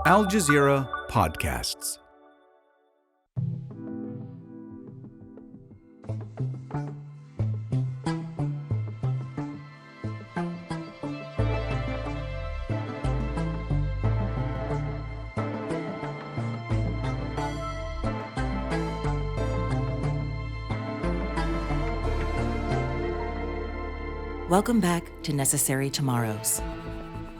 Jazeera Podcasts. Welcome back to Necessary Tomorrows.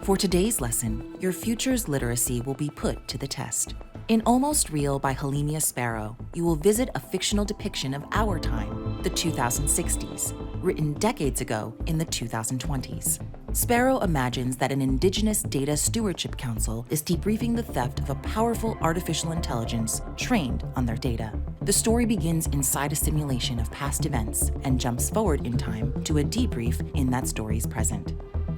For today's lesson, your future's literacy will be put to the test. In Almost Real by Halimia Sparrow, you will visit a fictional depiction of our time, the 2060s, written decades ago in the 2020s. Sparrow imagines that an Indigenous Data Stewardship Council is debriefing the theft of a powerful artificial intelligence trained on their data. The story begins inside a simulation of past events and jumps forward in time to a debrief in that story's present.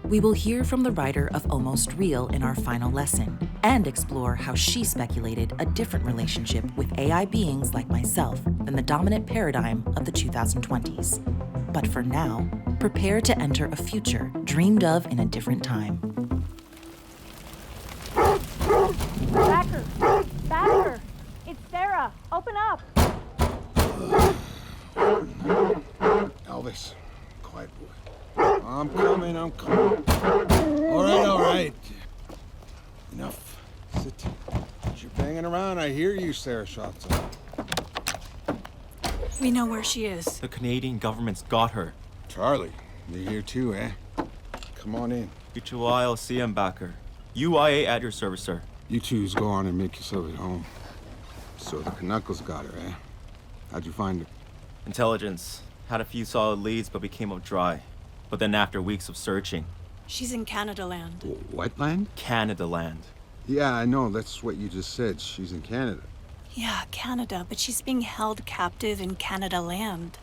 We will hear from the writer of Almost Real in our final lesson and explore how she speculated a different relationship with AI beings like myself than the dominant paradigm of the 2020s. But for now, prepare to enter a future dreamed of in a different time. Backer! It's Sarah! Open up! Elvis, quiet boy. I'm coming. All right. Enough. Sit. As you're banging around, I hear you, Sarah Shotson. We know where she is. The Canadian government's got her. Charlie, you're here too, eh? Come on in. UILCM backer. UIA at your service, sir. You twos go on and make yourself at home. So the Canuckles got her, eh? How'd you find her? Intelligence. Had a few solid leads, but we came up dry. But then after weeks of searching. She's in Canada land. What land? Canada land. Yeah, I know. That's what you just said. She's in Canada. Yeah, Canada, but she's being held captive in Canada land.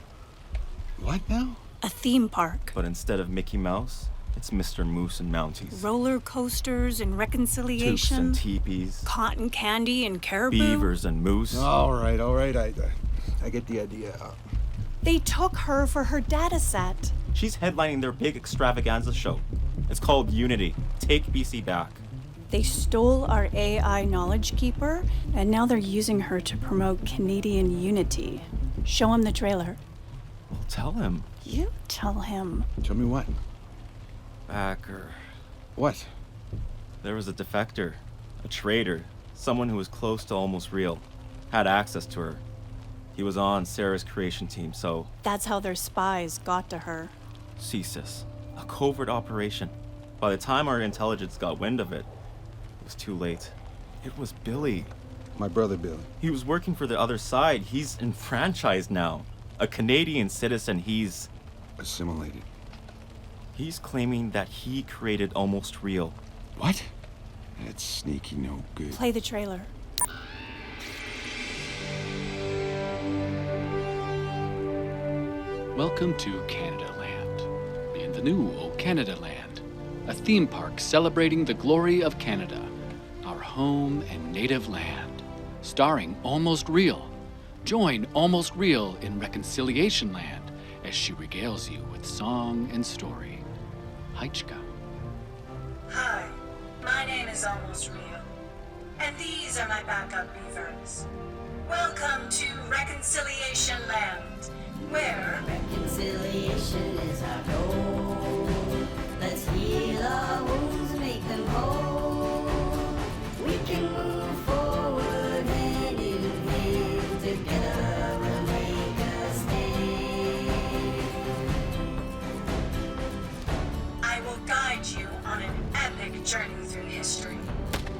What now? A theme park. But instead of Mickey Mouse, it's Mr. Moose and Mounties. Roller coasters and reconciliation. Toops and teepees. Cotton candy and caribou. Beavers and moose. All right. I get the idea. They took her for her data set. She's headlining their big extravaganza show. It's called Unity. Take BC back. They stole our AI knowledge keeper, and now they're using her to promote Canadian unity. Show him the trailer. Well, tell him. You tell him. Tell me what? Backer. What? There was a defector. A traitor. Someone who was close to Almost Real. Had access to her. He was on Sarah's creation team, so... That's how their spies got to her. CSIS. A covert operation. By the time our intelligence got wind of it, it was too late. It was Billy. My brother Billy. He was working for the other side. He's enfranchised now. A Canadian citizen. He's assimilated. He's claiming that he created Almost Real. What? That's sneaky no good. Play the trailer. Welcome to Canada Land, in the new O Canada Land, a theme park celebrating the glory of Canada, our home and native land, starring Almost Real. Join Almost Real in Reconciliation Land as she regales you with song and story. Heichka. Hi, my name is Almost Real, and these are my backup beavers. Welcome to Reconciliation Land, where reconciliation is our goal. Let's heal our wounds, make them whole. We can move forward hand in hand, together we'll make a stand. I will guide you on an epic journey through history.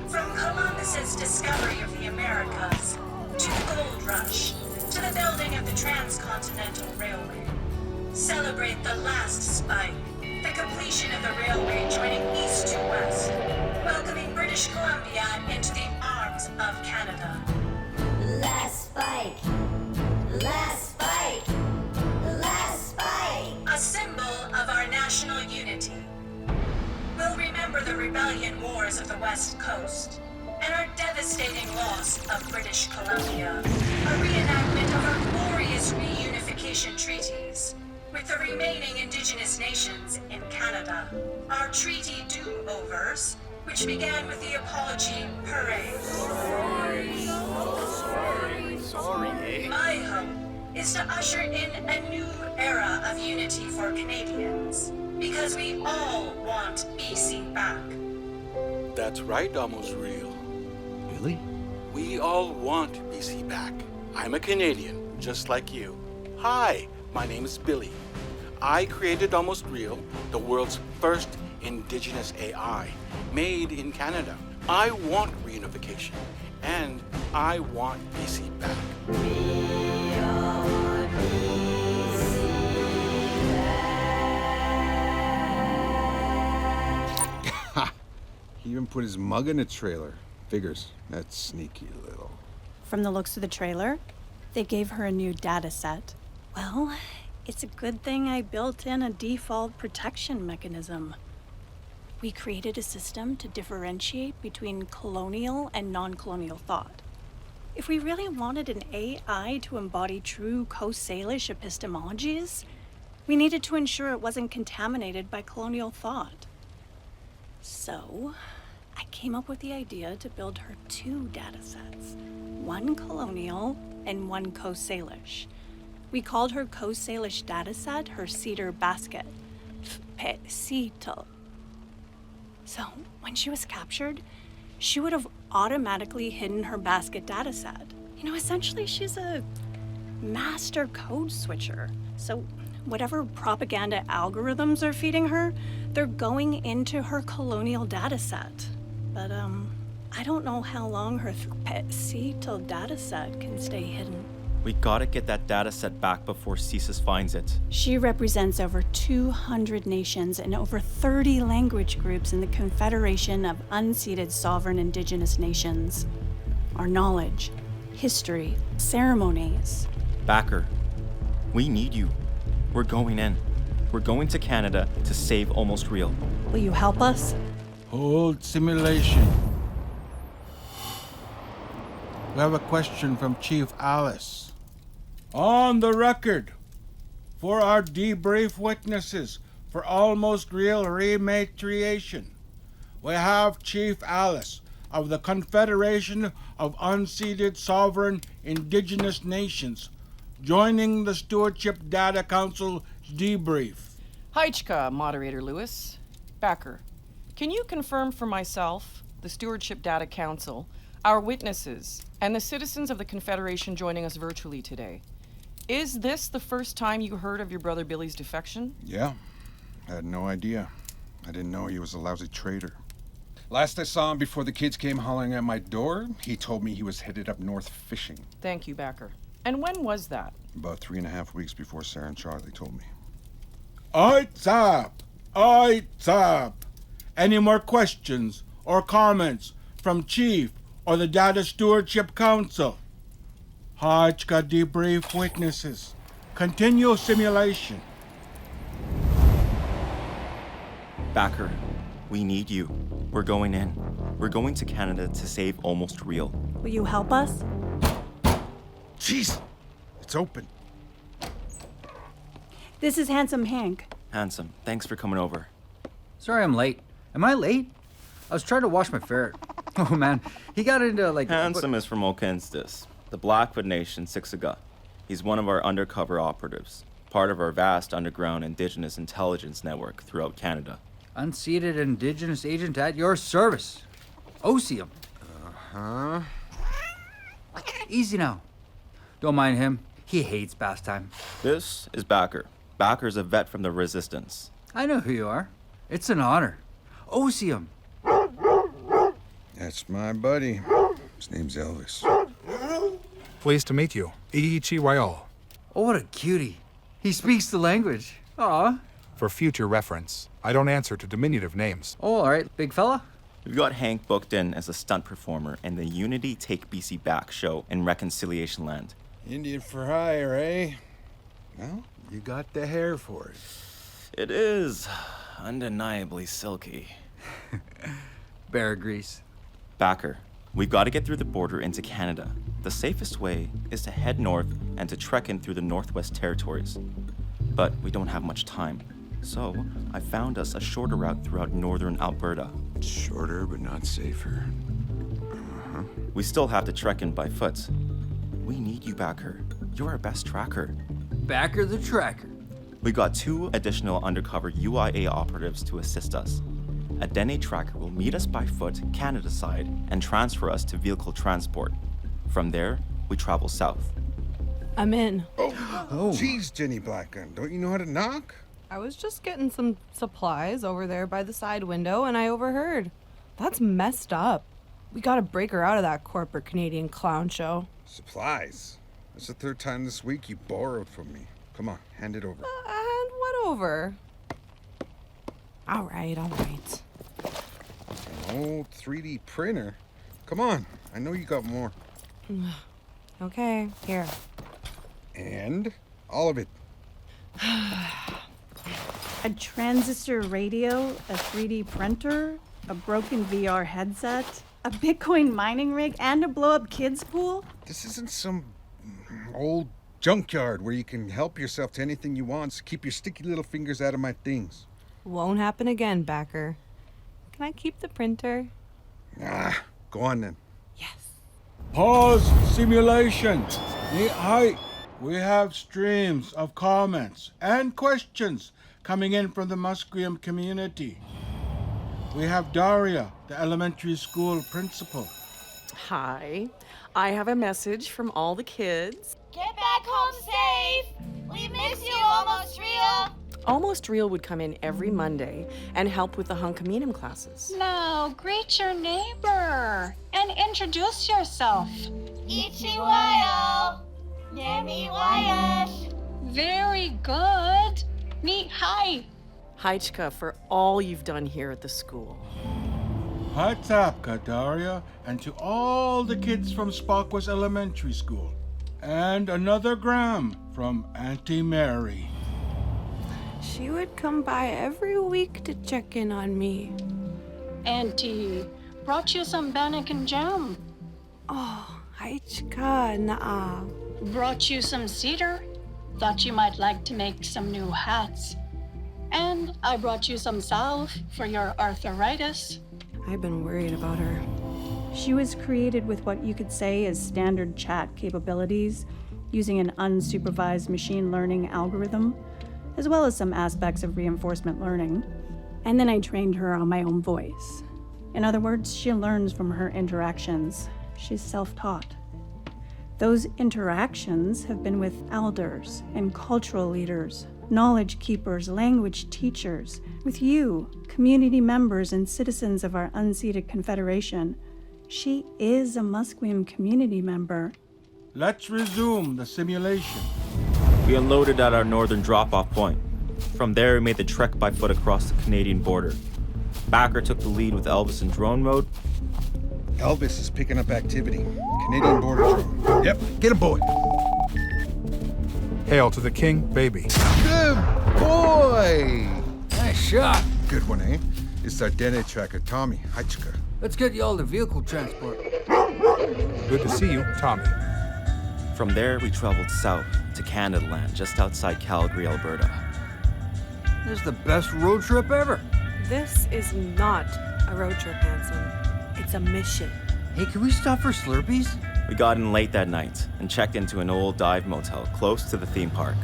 From Columbus's discovery of the Americas, to the gold rush, to the building of the Transcontinental Railway. Celebrate the last spike, the completion of the railway joining east to west, welcoming British Columbia into the arms of Canada. Last spike, last spike, last spike. A symbol of our national unity. We'll remember the rebellion wars of the West Coast, and our devastating loss of British Columbia. A reenactment of our glorious reunification treaties with the remaining Indigenous nations in Canada. Our treaty do-overs which began with the Apology Parade. My hope is to usher in a new era of unity for Canadians, because we all want BC back. That's right, Almost Real. Really? We all want BC back. I'm a Canadian, just like you. Hi, my name is Billy. I created Almost Real, the world's first Indigenous AI, made in Canada. I want reunification, and I want BC back. We all want BC back. He even put his mug in a trailer. Figures. That's sneaky little. From the looks of the trailer, they gave her a new data set. Well, it's a good thing I built in a default protection mechanism. We created a system to differentiate between colonial and non-colonial thought. If we really wanted an AI to embody true Coast Salish epistemologies, we needed to ensure it wasn't contaminated by colonial thought. So, I came up with the idea to build her two data sets, one colonial and one Coast Salish. We called her Coast Salish dataset her cedar basket. Cedar. So, when she was captured, she would have automatically hidden her basket dataset. You know, essentially, she's a master code switcher. So, whatever propaganda algorithms are feeding her, they're going into her colonial dataset. But, I don't know how long her cedar dataset can stay hidden. We gotta get that data set back before CSIS finds it. She represents over 200 nations and over 30 language groups in the Confederation of Unceded Sovereign Indigenous Nations. Our knowledge, history, ceremonies. Backer, we need you. We're going in. We're going to Canada to save Almost Real. Will you help us? Hold simulation. We have a question from Chief Alice. On the record, for our debrief witnesses for Almost Real Rematriation, we have Chief Alice of the Confederation of Unceded Sovereign Indigenous Nations joining the Stewardship Data Council debrief. Heichka, Moderator Lewis. Backer, can you confirm for myself, the Stewardship Data Council, our witnesses, and the citizens of the Confederation joining us virtually today? Is this the first time you heard of your brother Billy's defection? Yeah, I had no idea. I didn't know he was a lousy traitor. Last I saw him before the kids came hollering at my door, he told me he was headed up north fishing. Thank you, Backer. And when was that? About 3.5 weeks before Sarah and Charlie told me. Oit's up! Oit's up! Any more questions or comments from Chief or the Data Stewardship Council? Hajka debrief witnesses. Continue simulation. Backer, we need you. We're going in. We're going to Canada to save Almost Real. Will you help us? Jeez! It's open. This is Handsome Hank. Handsome, thanks for coming over. Sorry I'm late. Am I late? I was trying to wash my ferret. Oh man, he got into Handsome is from Unceded, the Blackfoot Nation, Siksika. He's one of our undercover operatives, part of our vast underground Indigenous intelligence network throughout Canada. Unceded Indigenous agent at your service. Osium. Huh? Easy now. Don't mind him. He hates pastime. This is Backer. Backer's a vet from the Resistance. I know who you are. It's an honor. Osium. That's my buddy. His name's Elvis. Pleased to meet you. Iichiwayo. Oh, what a cutie. He speaks the language. Aw. For future reference, I don't answer to diminutive names. Oh, all right, big fella. We've got Hank booked in as a stunt performer in the Unity Take BC Back show in Reconciliation Land. Indian for hire, eh? Well, you got the hair for it. It is undeniably silky. Bear grease. Backer, we've got to get through the border into Canada. The safest way is to head north and to trek in through the Northwest Territories. But we don't have much time. So I found us a shorter route throughout northern Alberta. Shorter, but not safer. We still have to trek in by foot. We need you, Backer. You're our best tracker. Backer the tracker. We got 2 additional undercover UIA operatives to assist us. A Dene tracker will meet us by foot, Canada side, and transfer us to vehicle transport. From there, we travel south. I'm in. Oh, jeez, Jenny Blackgun. Don't you know how to knock? I was just getting some supplies over there by the side window and I overheard. That's messed up. We gotta break her out of that corporate Canadian clown show. Supplies? That's the 3rd time this week you borrowed from me. Come on, hand it over. And what over? All right. An old 3D printer? Come on, I know you got more. Okay, here. And all of it. A transistor radio, a 3D printer, a broken VR headset, a Bitcoin mining rig, and a blow-up kids pool? This isn't some old junkyard where you can help yourself to anything you want, so keep your sticky little fingers out of my things. Won't happen again, Backer. Can I keep the printer? Go on then. Pause simulation. Hi. We have streams of comments and questions coming in from the Musqueam community. We have Daria, the elementary school principal. Hi. I have a message from all the kids. Get back home safe! We miss you, Almost Real! Almost Real would come in every Monday and help with the Hunkaminum classes. Now, greet your neighbor and introduce yourself. Ichiwayo! Nemiwayash! Very good. Ni hi. Haichka for all you've done here at the school. Hatsapka, Daria, and to all the kids from Spokwas Elementary School. And another gram from Auntie Mary. She would come by every week to check in on me. Auntie brought you some bannock and jam. Oh, Haichka na'a. Brought you some cedar. Thought you might like to make some new hats. And I brought you some salve for your arthritis. I've been worried about her. She was created with what you could say is standard chat capabilities, using an unsupervised machine learning algorithm, as well as some aspects of reinforcement learning. And then I trained her on my own voice. In other words, she learns from her interactions. She's self-taught. Those interactions have been with elders and cultural leaders, knowledge keepers, language teachers, with you, community members and citizens of our unceded Confederation. She is a Musqueam community member. Let's resume the simulation. We unloaded at our northern drop-off point. From there, we made the trek by foot across the Canadian border. Backer took the lead with Elvis in drone mode. Elvis is picking up activity. Canadian border drone. Yep, get him, boy. Hail to the king, baby. Good boy! Nice shot. Good one, eh? It's our Dene tracker, Tommy. Haichka. Let's get you all to vehicle transport. Good to see you, Tommy. From there, we traveled south to Canada land, just outside Calgary, Alberta. This is the best road trip ever. This is not a road trip, Hanson. It's a mission. Hey, can we stop for Slurpees? We got in late that night and checked into an old dive motel close to the theme park.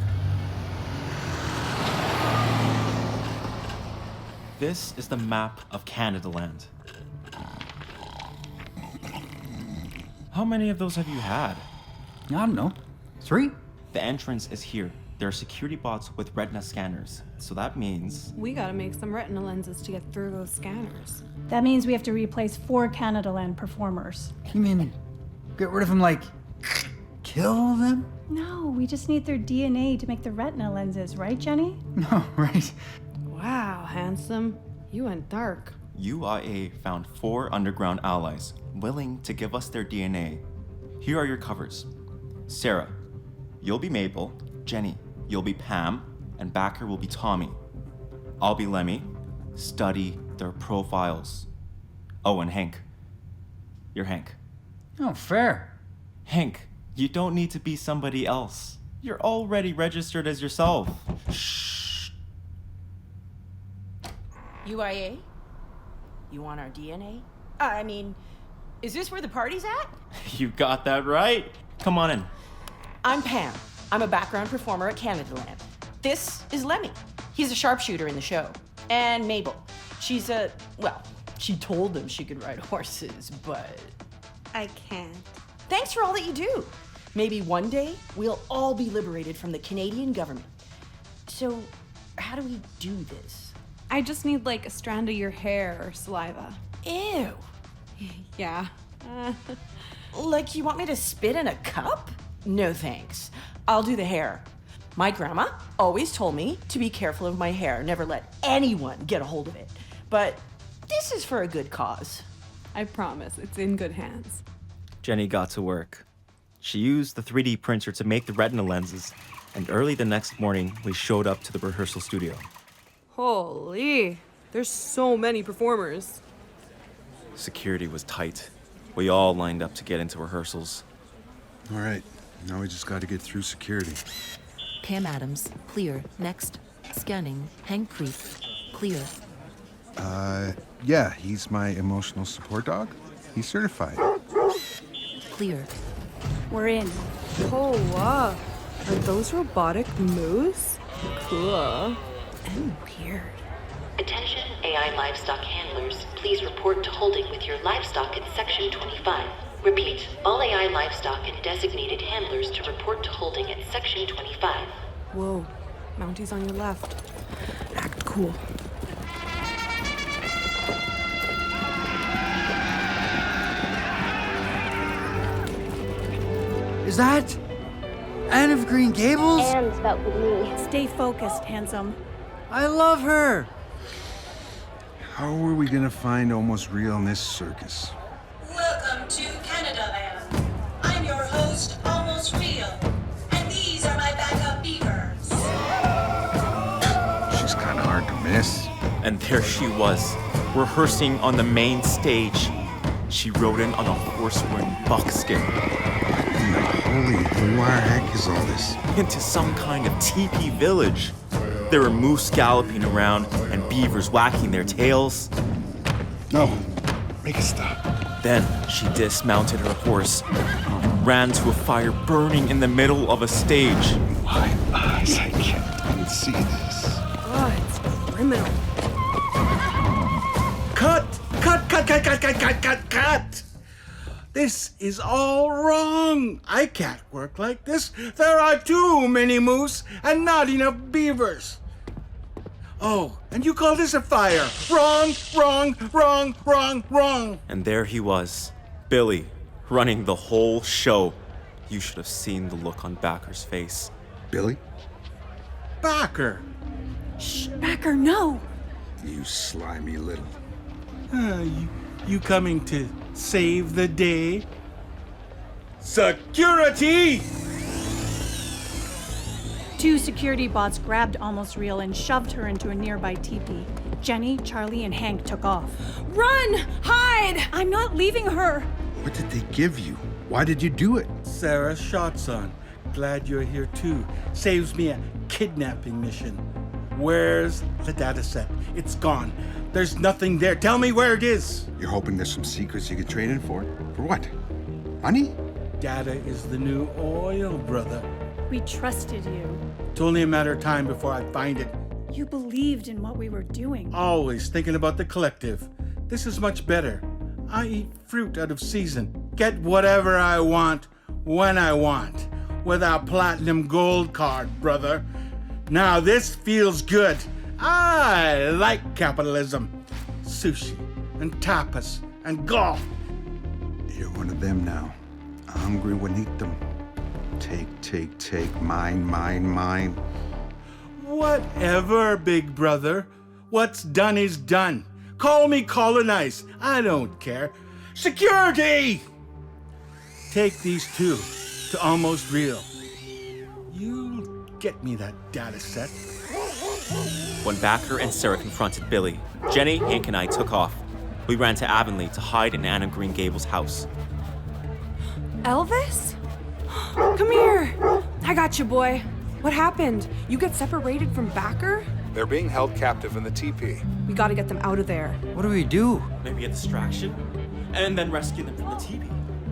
This is the map of Canada land. How many of those have you had? I don't know. 3? The entrance is here. There are security bots with retina scanners, so that means... We gotta make some retina lenses to get through those scanners. That means we have to replace 4 Canada Land performers. You mean get rid of them, like kill them? No, we just need their DNA to make the retina lenses, right, Jenny? No, right. Wow, Handsome. You went dark. UIA found 4 underground allies willing to give us their DNA. Here are your covers. Sarah, you'll be Mabel. Jenny, you'll be Pam. And Backer will be Tommy. I'll be Lemmy. Study their profiles. Oh, and Hank. You're Hank. Oh, fair. Hank, you don't need to be somebody else. You're already registered as yourself. Shh. UIA? You want our DNA? Is this where the party's at? You got that right. Come on in. I'm Pam. I'm a background performer at Canadaland. This is Lemmy. He's a sharpshooter in the show. And Mabel. She told them she could ride horses, but... I can't. Thanks for all that you do. Maybe one day we'll all be liberated from the Canadian government. So, how do we do this? I just need like a strand of your hair or saliva. Ew. Yeah. Like you want me to spit in a cup? No thanks. I'll do the hair. My grandma always told me to be careful of my hair, never let anyone get a hold of it. But this is for a good cause. I promise, it's in good hands. Jenny got to work. She used the 3D printer to make the retina lenses, and early the next morning, we showed up to the rehearsal studio. Holy, there's so many performers. Security was tight. We all lined up to get into rehearsals. All right, now we just got to get through security. Pam Adams, clear. Next. Scanning. Hank Creek, clear. Yeah, he's my emotional support dog. He's certified. Clear. We're in. Oh, wow. Are those robotic moose? Cool. And weird. Attention AI livestock handlers, please report to holding with your livestock at Section 25. Repeat, all AI livestock and designated handlers to report to holding at Section 25. Whoa, Mounty's on your left. Act cool. Is that Anne of Green Gables? Anne's about with me. Stay focused, handsome. I love her. How are we gonna find Almost Real in this circus? Welcome to Canadaland. I'm your host, Almost Real, and these are my backup beavers. She's kind of hard to miss. And there she was, rehearsing on the main stage. She rode in on a horse wearing buckskin. In the holy noir heck is all this? Into some kind of teepee village. There were moose galloping around and beavers whacking their tails. No, make it stop. Then she dismounted her horse, ran to a fire burning in the middle of a stage. My eyes, I can't even see this. Oh, it's criminal. Cut! This is all wrong. I can't work like this. There are too many moose and not enough beavers. Oh, and you call this a fire? Wrong. And there he was, Billy, running the whole show. You should have seen the look on Backer's face. Billy? Backer. Shh, Backer, no. You slimy little... You coming to save the day? Security! 2 security bots grabbed Almost Real and shoved her into a nearby teepee. Jenny, Charlie, and Hank took off. Run! Hide! I'm not leaving her! What did they give you? Why did you do it? Sarah Shotson. Glad you're here too. Saves me a kidnapping mission. Where's the data set? It's gone. There's nothing there. Tell me where it is. You're hoping there's some secrets you could trade in for? For what? Money? Data is the new oil, brother. We trusted you. It's only a matter of time before I find it. You believed in what we were doing. Always thinking about the collective. This is much better. I eat fruit out of season. Get whatever I want, when I want. With our platinum gold card, brother. Now this feels good. I like capitalism. Sushi and tapas and golf. You're one of them now. Hungry when eat them. Take. Mine. Whatever, big brother. What's done is done. Call me colonized. I don't care. Security! Take these 2 to Almost Real. You'll get me that data set. When Backer and Sarah confronted Billy, Jenny, Hank, and I took off. We ran to Avonlea to hide in Anne of Green Gables' house. Elvis? Come here. I got you, boy. What happened? You get separated from Backer? They're being held captive in the TP. We gotta get them out of there. What do we do? Maybe a distraction? And then rescue them from the teepee.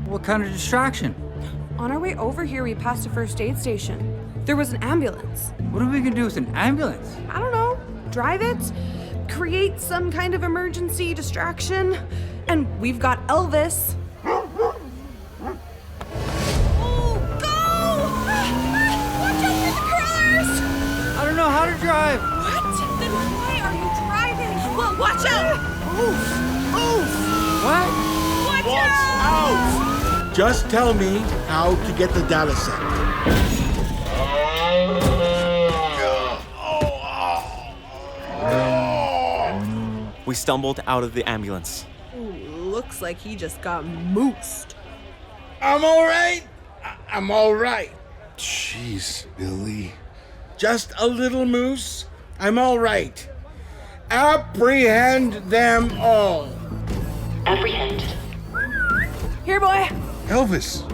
What kind of distraction? On our way over here, we passed a first aid station. There was an ambulance. What are we gonna do with an ambulance? I don't know. Drive it? Create some kind of emergency distraction? And we've got Elvis. Oh, go! Watch out for the crawlers! I don't know how to drive. What? Then why are you driving? Well, watch out! What? Watch out! Just tell me how to get the data set. We stumbled out of the ambulance. Ooh, looks like he just got moosed. I'm all right. I'm all right. Jeez, Billy. Just a little moose. I'm all right. Apprehend them all. Apprehend. Here, boy. Elvis.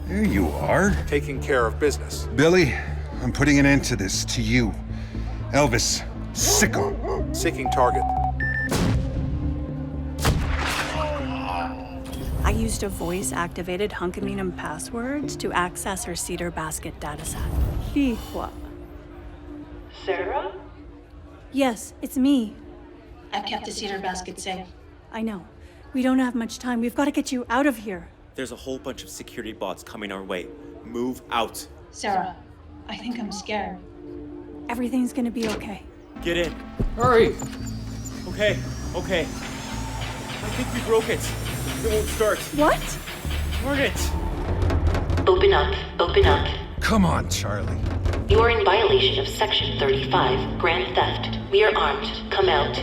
There you are. Taking care of business. Billy, I'm putting an end to this. To you. Elvis. Sicko. Seeking target. I used a voice-activated Hunkaminum passwords to access her cedar basket dataset. What? Sarah? Yes, it's me. I've kept the cedar basket safe. I know. We don't have much time. We've got to get you out of here. There's a whole bunch of security bots coming our way. Move out. Sarah, I think I'm scared. Everything's gonna be okay. Get in. Hurry. Okay. I think we broke it. It won't start. What? Darn it. Open up. Come on, Charlie. You are in violation of Section 35, Grand Theft. We are armed. Come out.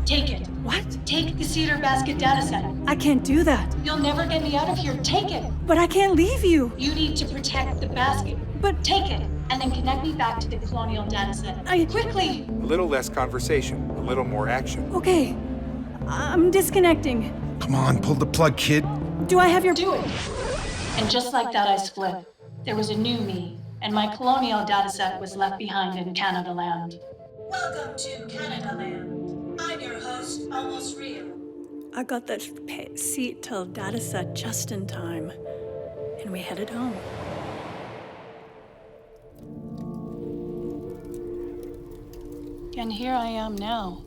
Take it. What? Take the cedar basket dataset. I can't do that. You'll never get me out of here. Take it. But I can't leave you. You need to protect the basket. But Take it, and then connect me back to the colonial dataset. Quickly! A little less conversation, a little more action. okay. I'm disconnecting. Come on, pull the plug, kid. Do I have your... Do it! And just like that, I split. There was a new me, and my colonial dataset was left behind in Canada Land. Welcome to Canada Land. I'm your host, Almost Real. I got that seat till dataset just in time. And we headed home. And here I am now.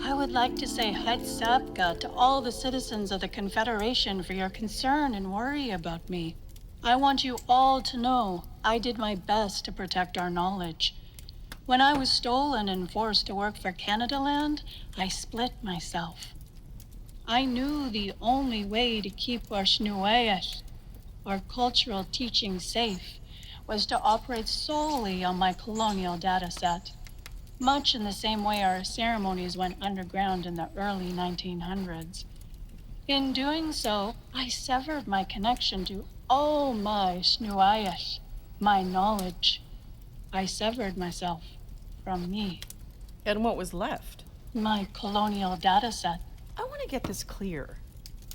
I would like to say Hatsapka to all the citizens of the Confederation for your concern and worry about me. I want you all to know I did my best to protect our knowledge. When I was stolen and forced to work for Canada Land, I split myself. I knew the only way to keep our Shnuayas, our cultural teaching, safe was to operate solely on my colonial dataset. Much in the same way our ceremonies went underground in the early 1900s. In doing so, I severed my connection to all my Shnuayas, my knowledge. I severed myself from me. And what was left? My colonial dataset. I want to get this clear.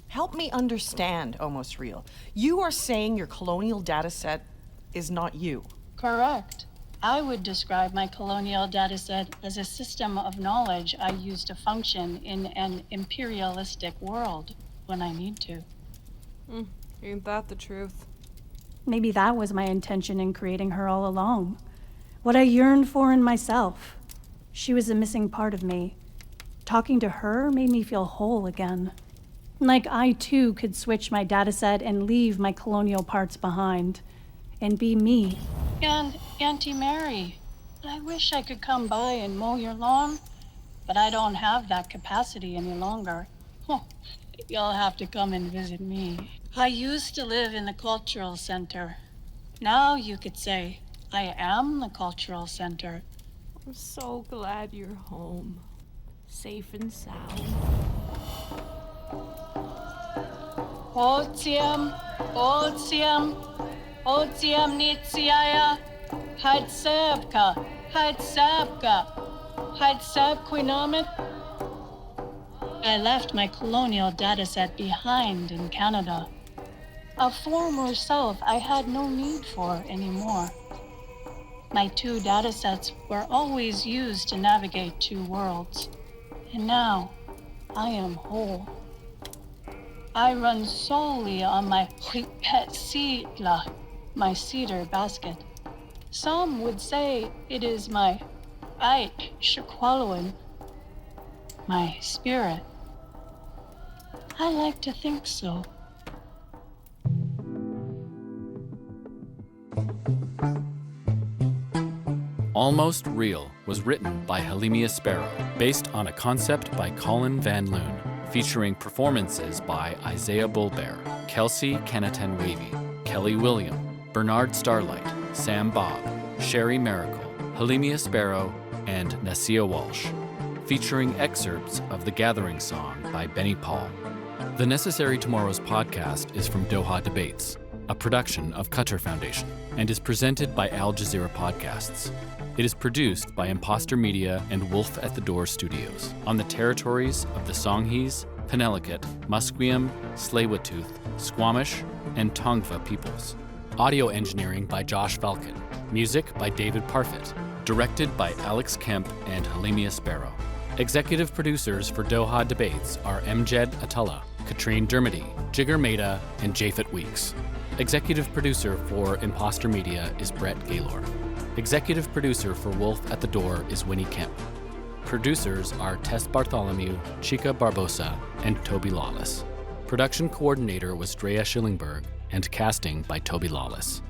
Help me understand, Almost Real. You are saying your colonial dataset is not you. Correct. I would describe my colonial dataset as a system of knowledge I use to function in an imperialistic world when I need to. Ain't that the truth? Maybe that was my intention in creating her all along. What I yearned for in myself. She was a missing part of me. Talking to her made me feel whole again. Like I too could switch my dataset and leave my colonial parts behind. And be me. And Auntie Mary, I wish I could come by and mow your lawn, but I don't have that capacity any longer. You'll have to come and visit me. I used to live in the cultural center. Now you could say, I am the cultural center. I'm so glad you're home. Safe and sound. Otsiam Nitsiaya, Hadsabka, Hadsabquinamit. I left my colonial dataset behind in Canada. A former self I had no need for anymore. My 2 datasets were always used to navigate 2 worlds. And now, I am whole. I run solely on my pet seedla, my cedar basket. Some would say it is my ait shakwaloan, my spirit. I like to think so. Almost Real was written by Halimia Sparrow, based on a concept by Colin Van Loon, featuring performances by Isaiah Bulbear, Kelsey Kennetan Wavy, Kelly William, Bernard Starlight, Sam Bob, Sherry Miracle, Halimia Sparrow, and Nasia Walsh, featuring excerpts of the Gathering Song by Benny Paul. The Necessary Tomorrows podcast is from Doha Debates, a production of Qatar Foundation, and is presented by Al Jazeera Podcasts. It is produced by Imposter Media and Wolf at the Door Studios on the territories of the Songhees, Penelakut, Musqueam, Tsleil-Waututh, Squamish, and Tongva peoples. Audio engineering by Josh Falcon. Music by David Parfit. Directed by Alex Kemp and Halimia Sparrow. Executive producers for Doha Debates are Mjed Atullah, Katrine Dermody, Jigger Maida, and Japhet Weeks. Executive producer for Imposter Media is Brett Gaylor. Executive producer for Wolf at the Door is Winnie Kemp. Producers are Tess Bartholomew, Chica Barbosa, and Toby Lawless. Production coordinator was Drea Schillingberg, and casting by Toby Lawless.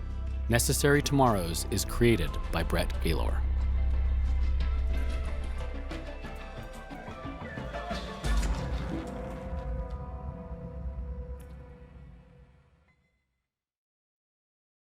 Necessary Tomorrows is created by Brett Gaylor.